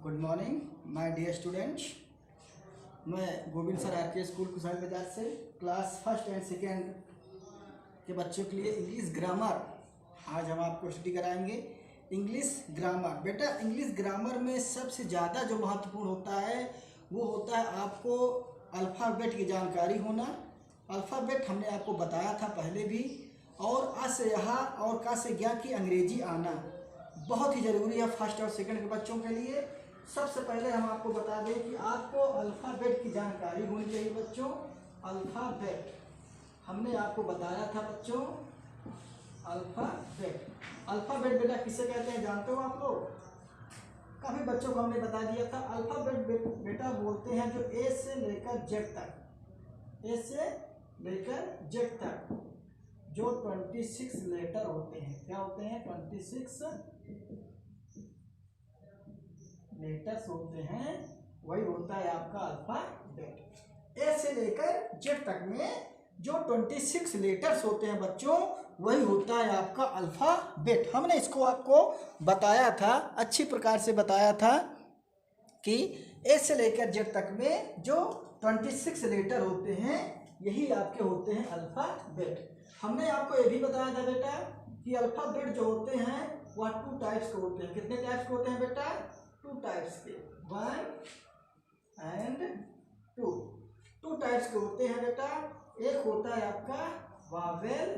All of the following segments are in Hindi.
Good morning my dear students. मैं Govind sir R K school Kusai बाजार से क्लास फर्स्ट एंड सेकेंड के बच्चों के लिए इंग्लिश ग्रामर आज हम आपको स्टडी कराएंगे। इंग्लिश ग्रामर बेटा, इंग्लिश ग्रामर में सबसे ज़्यादा जो महत्वपूर्ण होता है वो होता है आपको अल्फ़ाबेट की जानकारी होना। अल्फ़ाबेट हमने आपको बताया था पहले भी, और अ से यहाँ और का से ज्ञा की अंग्रेजी आना बहुत ही ज़रूरी है फर्स्ट और सेकंड के बच्चों के लिए। सबसे पहले हम आपको बता दें कि आपको अल्फ़ाबेट की जानकारी होनी चाहिए बच्चों। अल्फ़ाबेट हमने आपको बताया था बच्चों, अल्फ़ाबेट। अल्फ़ाबेट बेटा किसे कहते हैं जानते हो आप लोग? काफ़ी बच्चों को हमने बता दिया था। अल्फ़ाबेट बेटा बोलते हैं जो ए से लेकर जेड तक, ए से लेकर जेड तक जो 26 लेटर होते हैं। क्या होते हैं? 26 लेटर्स होते हैं, वही होता है आपका अल्फ़ाबेट। ए से लेकर जेड तक में जो 26 लेटर्स होते हैं बच्चों, वही होता है आपका अल्फ़ाबेट। हमने इसको आपको बताया था, अच्छी प्रकार से बताया था कि ए से लेकर जेड तक में जो 26 लेटर होते हैं यही आपके होते हैं अल्फ़ाबेट। हमने आपको ये भी बताया था बेटा कि अल्फ़ाबेट जो होते हैं वह 2 टाइप्स के होते हैं। कितने टाइप्स के होते हैं बेटा? 2 टाइप्स के, 1 एंड 2। 2 टाइप्स के होते हैं बेटा। एक होता है आपका वावेल,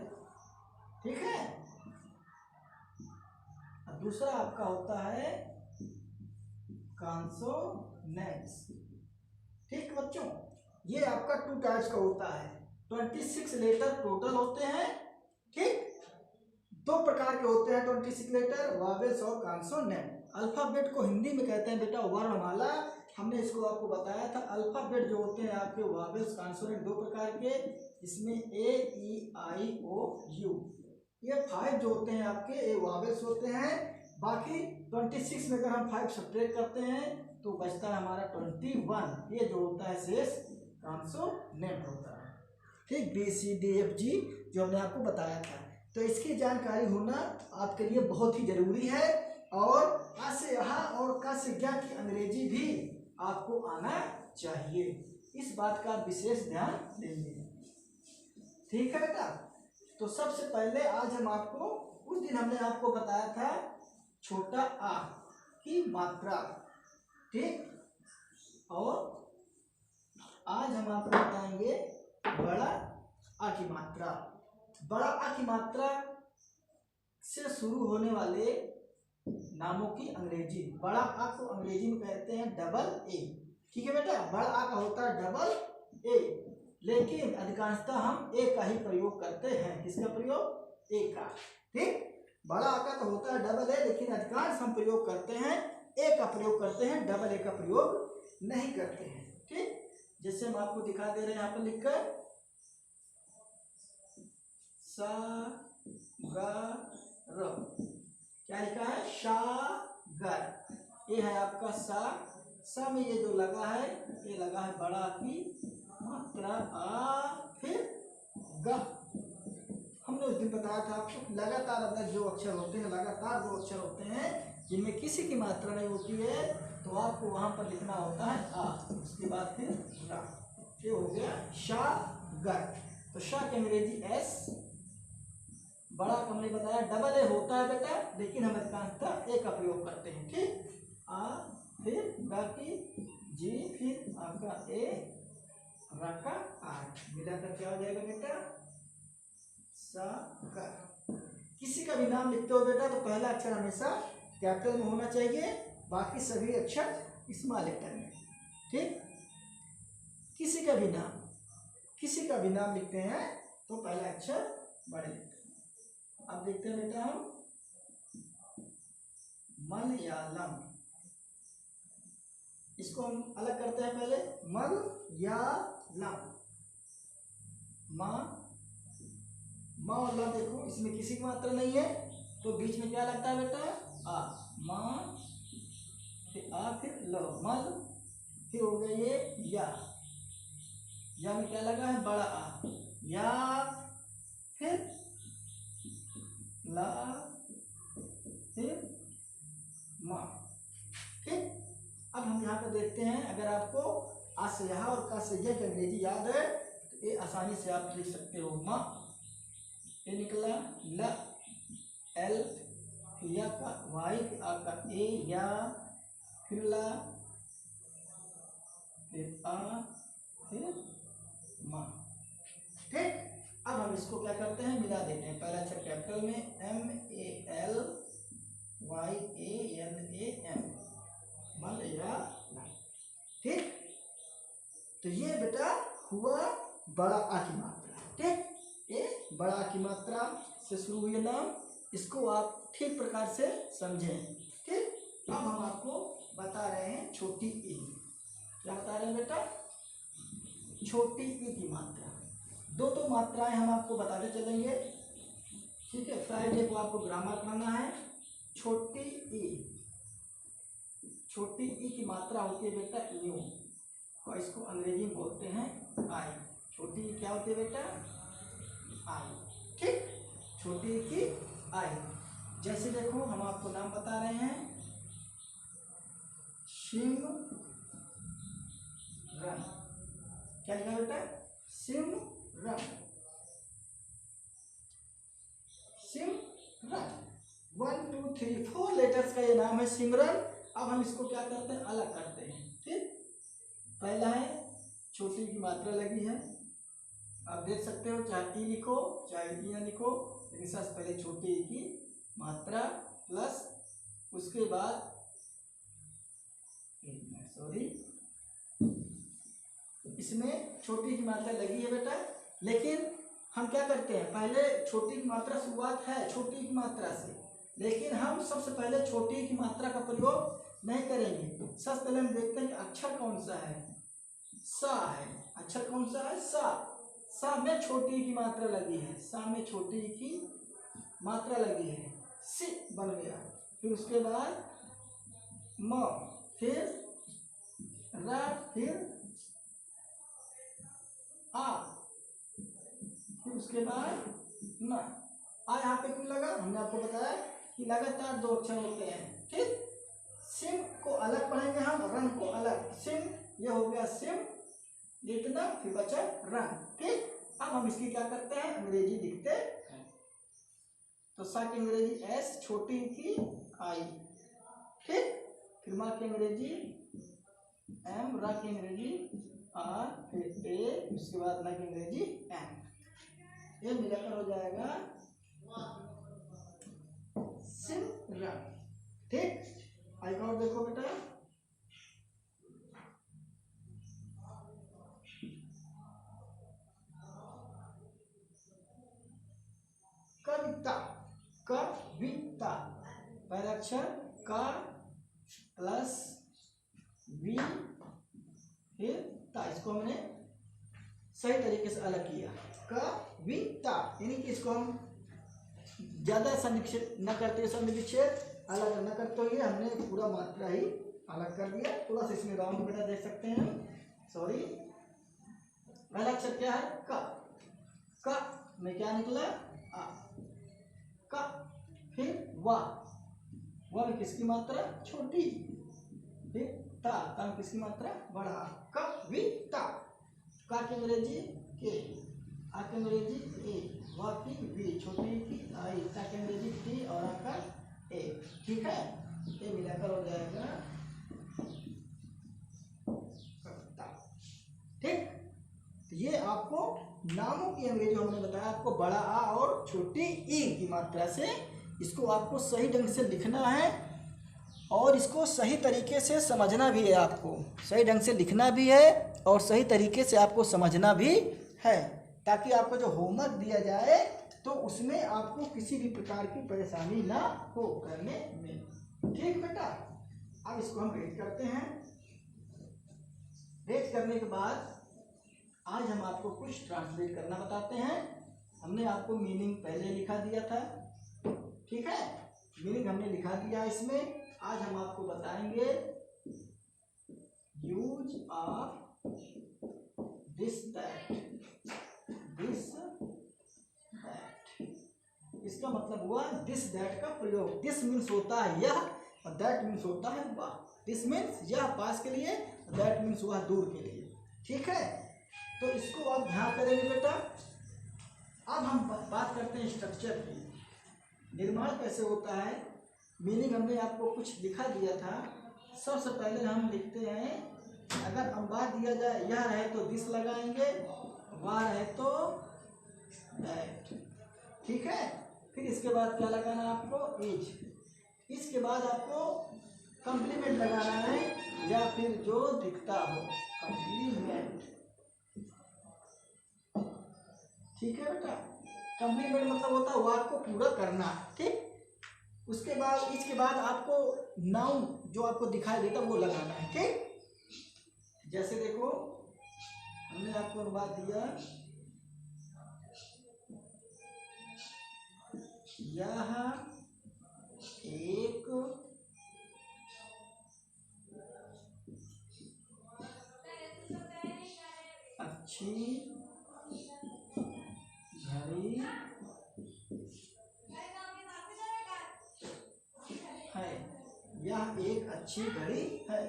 ठीक है, और दूसरा आपका होता है कॉन्सोनेंट्स। ठीक बच्चों, ये आपका 2 टाइप्स का होता है। 26 लेटर टोटल होते हैं, ठीक। 2 प्रकार के होते हैं 26 लेटर, वावेल्स और कॉन्सोनेंट। अल्फ़ाबेट को हिंदी में कहते हैं बेटा वर्णमाला। हमने इसको आपको बताया था। अल्फ़ाबेट जो होते हैं आपके वावेल्स कॉन्सोनेंट 2 प्रकार के, इसमें ए ई आई ओ यू, ये 5 जो होते हैं आपके ये वावेल्स होते हैं। बाकी 26 में अगर हम 5 सब्ट्रैक्ट करते हैं तो बचता है हमारा 21, ये जो होता है शेष कॉन्सोनेंट होता है। ठीक, B C D F G जो हमने आपको बताया था। तो इसकी जानकारी होना आपके लिए बहुत ही जरूरी है। और आ से यहाँ और का से ज्ञा की अंग्रेजी भी आपको आना चाहिए, इस बात का विशेष ध्यान देंगे। ठीक है बेटा। तो सबसे पहले आज हम आपको, उस दिन हमने आपको बताया था छोटा आ की मात्रा, ठीक, और आज हम आपको बताएंगे बड़ा आ की मात्रा। बड़ा आ की मात्रा से शुरू होने वाले नामों की अंग्रेजी। बड़ा आ को अंग्रेजी में कहते हैं डबल ए, ठीक है बेटा। बड़ा आ का होता है डबल ए, लेकिन अधिकांशतः हम ए का ही प्रयोग करते हैं। किसका प्रयोग? ए का, ठीक। बड़ा आ का तो होता है डबल ए, लेकिन अधिकांश हम प्रयोग करते हैं ए का प्रयोग करते हैं, डबल ए का प्रयोग नहीं करते हैं, ठीक। जैसे हम आपको दिखा दे रहे हैं यहाँ पर लिखकर सा गा र, क्या लिखा है? सागर। ये है आपका सा में ये जो लगा है ये लगा है बड़ा की मात्रा आ, फिर ग। हमने उस दिन बताया था आपको लगातार अंदर जो अक्षर होते हैं, लगातार 2 अक्षर होते हैं जिनमें किसी की मात्रा नहीं होती है, तो आपको वहां पर लिखना होता है आ, उसके बाद फिर रा। ये हो गया शागर। तो शा की अंग्रेजी एस। बड़ा को हमने बताया डबल ए होता है बेटा, लेकिन हम अधिकांशतः ए का प्रयोग करते हैं, ठीक। आ, फिर गा की जी, फिर आपका ए, रा का आर, मिलाकर क्या हो जाएगा बेटा? सागर। किसी का भी नाम लिखते हो बेटा तो पहला अक्षर हमेशा कैपिटल में होना चाहिए, बाकी सभी अक्षर स्मॉल लेटर में, ठीक। किसी का भी नाम लिखते हैं तो पहला अक्षर बड़े लिखते हैं। अब देखते हैं बेटा हम मलयालम, इसको हम अलग करते हैं पहले। मलयालम, माँ और ला, देखो इसमें किसी की मात्रा नहीं है, तो बीच में क्या लगता है बेटा? आ, माँ, फिर आ, फिर ल, मल, फिर हो गया ये या में क्या लगा है? बड़ा आ, या, फिर ला, फिर माँ, ठीक। से यहाँ और का से यह अंग्रेजी याद है तो ये आसानी से आप लिख सकते हो। माँ ये निकला, ल एल, या का वाई, आ का ए, या, फिर ला, फिर आ, फिर माँ। ठीक, अब हम इसको क्या करते हैं, मिला देते हैं। पहला अक्षर कैपिटल में M A L Y A N A M, Malayalam. ठीक, तो ये बेटा हुआ बड़ा आ की मात्रा। ठीक, ये बड़ा आ की मात्रा से शुरू हुई नाम, इसको आप ठीक प्रकार से समझें। ठीक, अब हम आपको बता रहे हैं छोटी ई। क्या बता रहे हैं बेटा, छोटी ई की मात्रा। दो मात्राएं हम आपको बताते चलेंगे। ठीक है, फ्राइडे को आपको ग्रामर पढ़ना है। छोटी ई की मात्रा होती है बेटा यू, और इसको अंग्रेजी में बोलते हैं आई। छोटी ई क्या होती है बेटा, आई। ठीक, छोटी ई की आई। जैसे देखो हम आपको नाम बता रहे हैं, सिमरन। क्या लिखा बेटा, सिमरन, सिमरन। 1 2 3 4 लेटर्स का ये नाम है सिमरन। अब हम इसको क्या करते हैं, अलग करते हैं। ठीक, पहला है छोटी की मात्रा लगी है, आप देख सकते हो, चाहे ई लिखो चाहे ई ना लिखो, लेकिन सबसे पहले छोटी ई की मात्रा प्लस उसके बाद सॉरी इसमें छोटी की मात्रा लगी है बेटा। लेकिन हम क्या करते हैं, पहले छोटी की मात्रा शुरुआत है छोटी की मात्रा से, लेकिन हम सबसे पहले छोटी की मात्रा का प्रयोग नहीं करेंगे। सबसे पहले हम देखते हैं कि अक्षर कौन सा है, सा है। अक्षर कौन सा है, सा। सा में छोटी की मात्रा लगी है, सा में छोटी की मात्रा लगी है, सी बन गया। फिर उसके बाद म, फिर रा, फिर आ, फिर उसके बाद न। आ यहाँ पे क्यों लगा, हमने आपको बताया कि लगातार दो अक्षर होते हैं। ठीक, सिम को अलग पढ़ेंगे हम, रन को अलग। सिम ये हो गया सिम, इतना, फिर बचा रन। ठीक, अब हम इसकी क्या करते हैं, अंग्रेजी लिखते हैं। तो सा की अंग्रेजी एस, छोटी की आई। ठीक, फिर माँ की अंग्रेजी एम, रा की अंग्रेजी आर, फिर ए, उसके बाद ना की अंग्रेजी एम। ये मिलाकर हो जाएगा सिमरन। ठीक, एक और देखो बेटा, कविता। कविता, पहला अक्षर का प्लस वी, फिर ता। इसको हमने सही तरीके से अलग किया, कविता। यानी कि इसको हम ज्यादा संक्षेप न करते, संक्षेप अलग न करते हुए हमने पूरा मात्रा ही अलग कर दिया। थोड़ा सा इसमें राउंड बेटा देख सकते हैं, सॉरी। पहला अक्षर क्या है, का में क्या निकला, आ, का। फिर वाह में किसकी मात्रा, छोटी। फिर ता में किसकी मात्रा, बड़ा। कविता। का की अंग्रेजी के, आ की अंग्रेजी ए, वा की वी, छोटी की आई, ता की अंग्रेजी टी और आ का ए। ठीक है, ये मिलाकर हो जाएगा कविता। ठीक, तो ये आपको नामों की अंग्रेजी हमने बताया आपको, बड़ा आ और छोटी ई की मात्रा से इसको आपको सही ढंग से लिखना है और इसको सही तरीके से समझना भी है। आपको सही ढंग से लिखना भी है और सही तरीके से आपको समझना भी है, ताकि आपको जो होमवर्क दिया जाए तो उसमें आपको किसी भी प्रकार की परेशानी ना हो करने में। ठीक बेटा, अब इसको हम रेड करते हैं। रेड करने के बाद आज हम आपको कुछ ट्रांसलेट करना बताते हैं। हमने आपको मीनिंग पहले लिखा दिया था, ठीक है, मीनिंग हमने लिखा दिया इसमें। आज हम आपको बताएंगे use of this that, this that. इसका मतलब हुआ दिस दैट का प्रयोग। दिस मीन्स होता है यह और दैट मीन्स होता है वह। दिस मीन्स यह पास के लिए, दैट मीन्स वह दूर के लिए। ठीक है, तो इसको आप ध्यान करेंगे बेटा। अब हम बात करते हैं स्ट्रक्चर की, निर्माण कैसे होता है। मीनिंग हमने आपको कुछ लिखा दिया था। सबसे पहले हम लिखते हैं, अगर अनुवाद दिया जाए यह रहे तो दिस लगाएंगे, वह रहे तो दैट, ठीक है। फिर इसके बाद क्या लगाना है आपको, इज। इसके बाद आपको कंप्लीमेंट लगाना है, या फिर जो दिखता हो, कंप्लीमेंट, ठीक है बेटा। कंप्लीमेंट मतलब होता है वाक्य को पूरा करना, ठीक। उसके बाद इसके बाद आपको नाउन जो आपको दिखाई देता है वो लगाना है, ठीक। जैसे देखो हमने आपको अनुवाद दिया, यह एक अच्छी घड़ी है, यह एक अच्छी घड़ी है।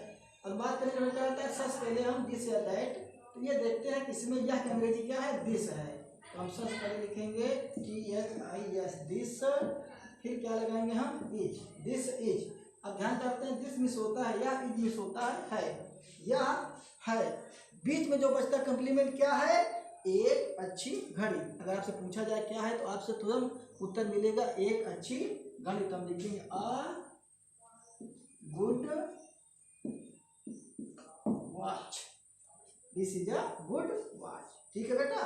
और बात करने में क्या होता है, सबसे पहले हम दिस या दैट, तो ये देखते हैं कि इसमें यह की अंग्रेजी क्या है, दिस है। तो हम सबसे पहले लिखेंगे THIS दिस, फिर क्या लगाएंगे हम, इज, दिस इज। अब ध्यान करते हैं दिस मिस होता है या इज मिस होता है, या है। बीच में जो बचता कंप्लीमेंट क्या है, एक अच्छी घड़ी। अगर आपसे पूछा जाए क्या है तो आपसे तुरंत उत्तर मिलेगा एक अच्छी घड़ी। तो हम लिखेंगे a good watch, this is a good watch, ठीक है बेटा।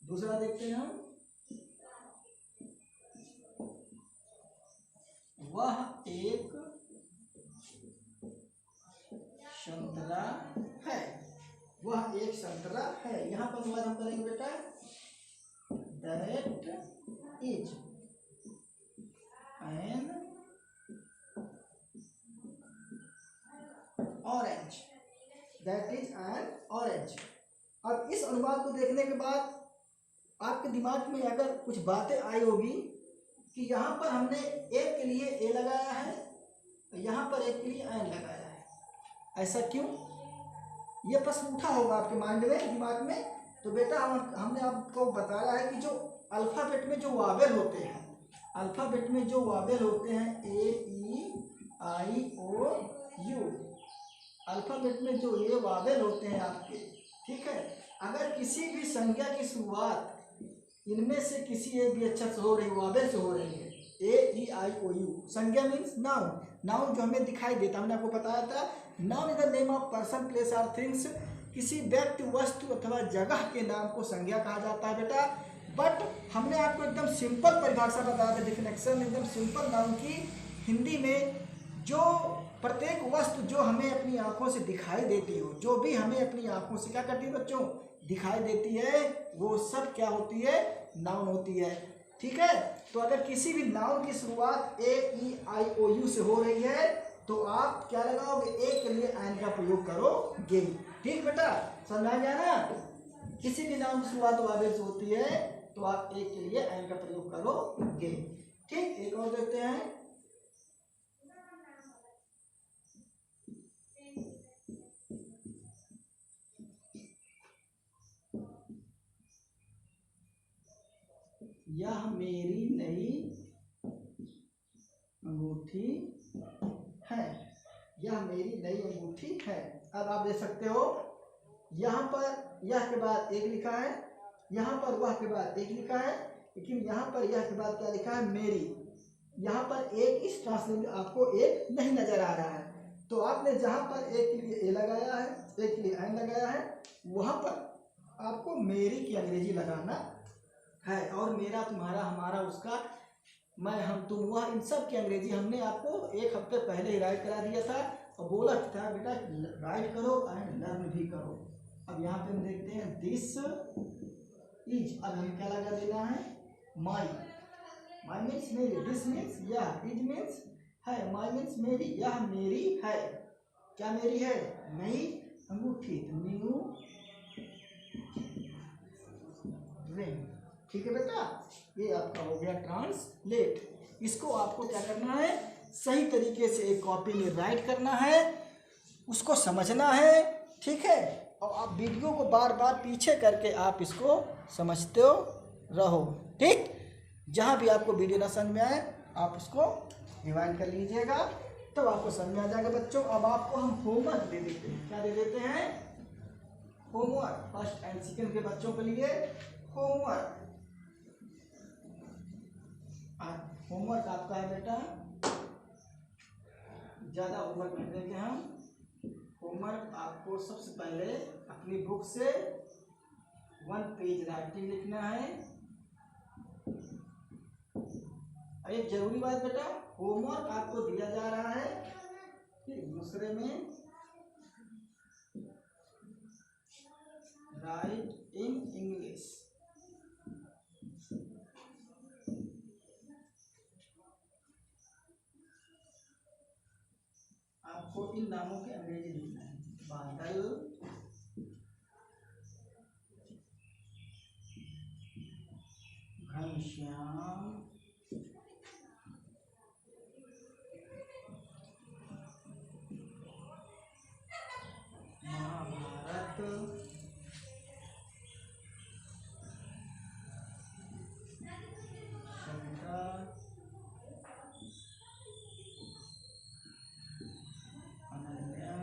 दूसरा देखते हैं हम, वह एक संतरा है, वह एक संतरा है। यहाँ पर अनुवाद हम करेंगे बेटा, that is an orange, that is an orange. अब इस अनुवाद को देखने के बाद आपके दिमाग में अगर कुछ बातें आई होगी कि यहाँ पर हमने एक के लिए ए लगाया है, यहाँ पर एक के लिए एन लगाया है, ऐसा क्यों, ये प्रश्न उठा होगा आपके माइंड में, दिमाग में। तो बेटा हमने आपको बताया है कि जो अल्फ़ाबेट में जो वावेल होते हैं, अल्फ़ाबेट में जो वावेल होते हैं AEIOU, अल्फ़ाबेट में जो ये वावेल होते हैं आपके, ठीक है। अगर किसी भी संज्ञा की शुरुआत इनमें से किसी एक भी अक्षर से हो रही, वावेल से हो रही है, AEIOU, संज्ञा मीन्स नाउन, नाउन जो हमें दिखाई देता, हमने आपको बताया था, noun is the name of person place और थिंग्स, किसी व्यक्ति वस्तु अथवा जगह के नाम को संज्ञा कहा जाता है बेटा। बट हमने आपको एकदम सिंपल परिभाषा बताया था, डेफिनेशन एकदम सिंपल, नाउन की हिंदी में जो प्रत्येक वस्तु जो हमें अपनी आंखों से दिखाई देती हो, जो भी हमें अपनी आंखों से क्या करती है बच्चों, दिखाई देती है, वो सब क्या होती है, नाउन होती है, ठीक है। तो अगर किसी भी नाउन की शुरुआत AEIOU से हो रही है तो आप क्या लगाओगे, ए के लिए एन का प्रयोग करोगे, ठीक बेटा, समझा गया ना। किसी भी नाउन की शुरुआत वावेल से होती है तो आप ए के लिए एन का प्रयोग करोगे, ठीक। एक और देखते हैं, यह मेरी नई अंगूठी है, यह मेरी नई अंगूठी है। अब आप देख सकते हो यहाँ पर यह के बाद एक लिखा है, यहाँ पर वह के बाद एक लिखा है, लेकिन यहाँ पर यह के बाद क्या लिखा है, मेरी। यहाँ पर एक इस ट्रांसलेशन आपको एक नहीं नजर आ रहा है, तो आपने जहाँ पर एक के लिए ए लगाया है, एक के लिए एन लगाया है, वहाँ पर आपको मेरी की अंग्रेजी लगाना है। और मेरा, तुम्हारा, हमारा, उसका, मैं, हम, तुम, वह, इन सब की अंग्रेजी हमने आपको एक हफ्ते पहले ही राइट करा दिया था और बोला था बेटा राइट करो एंड लर्न भी करो। अब यहाँ पे हम देखते हैं दिस इज, अब हमें क्या लगा देना है, माई, माई मीन्स मेरी, दिस मीन्स यह, इज मीन्स है, माई मीन्स मेरी, यह मेरी है, क्या मेरी है, नई अंगूठी, न्यू रिंग, ठीक है बेटा। ये आपका हो गया ट्रांसलेट। इसको आपको क्या करना है, सही तरीके से एक कॉपी में राइट करना है, उसको समझना है, ठीक है। और आप वीडियो को बार बार पीछे करके आप इसको समझते हो रहो। ठीक, जहाँ भी आपको वीडियो ना समझ में आए आप उसको रिवाइंड कर लीजिएगा, तब आपको समझ में आ जाएगा बच्चों। अब आपको हम होमवर्क दे देते हैं। क्या दे देते हैं? होमवर्क। फर्स्ट एंड सेकंड के बच्चों के लिए होमवर्क। होमवर्क आपका है बेटा, ज़्यादा होमवर्क नहीं देंगे हम। होमवर्क आपको सबसे पहले अपनी बुक से 1 पेज राइटिंग लिखना है। एक जरूरी बात बेटा, होमवर्क आपको दिया जा रहा है कि दूसरे में राइट इन इंग्लिश। आपको इन नामों के अंग्रेजी लिखना है। बादल, घनश्याम, महाभारत, शंकर, अनन्या,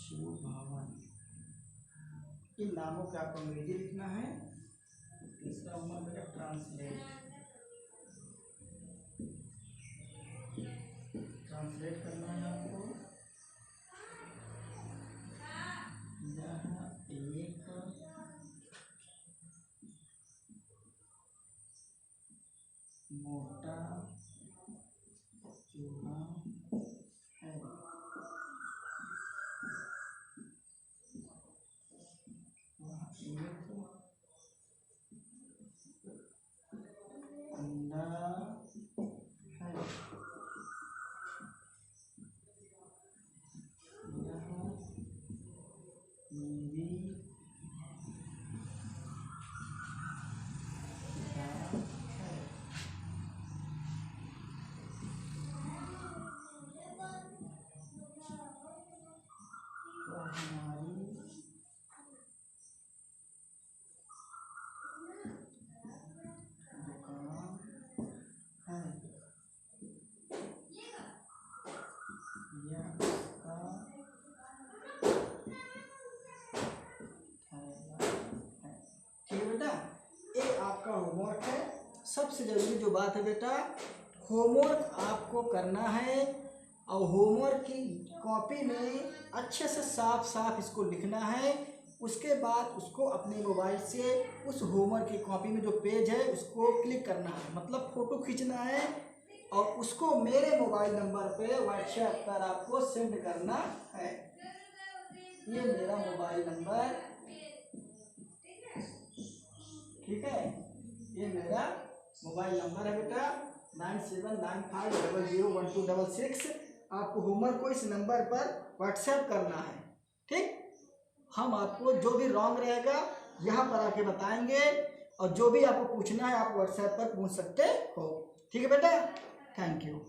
शिवभावन। इन नामों के आपको अंग्रेजी लिखना है। इसका होमवर्क बेटा ट्रांसलेट करना है आपको। यहाँ एक मोटा चूहा है। वहाँ एक अंडा है। मेरी किताब है। हमारी दुकान है। यह उसका थैला है। ठीक है बेटा, ये आपका होमवर्क है। सबसे जरूरी जो बात है बेटा, होमवर्क आपको करना है और होमवर्क की कॉपी में अच्छे से साफ साफ इसको लिखना है। उसके बाद उसको अपने मोबाइल से उस होमवर्क की कॉपी में जो पेज है उसको क्लिक करना है, मतलब फ़ोटो खींचना है और उसको मेरे मोबाइल नंबर पे व्हाट्सएप पर आपको सेंड करना है। ये मेरा मोबाइल नंबर, ठीक है, ये मेरा मोबाइल नंबर है बेटा 9795001266। आपको होमवर्क को इस नंबर पर व्हाट्सएप करना है। ठीक, हम आपको जो भी रॉन्ग रहेगा यहाँ पर आके बताएंगे और जो भी आपको पूछना है आप व्हाट्सएप पर पूछ सकते हो। ठीक है बेटा, थैंक यू।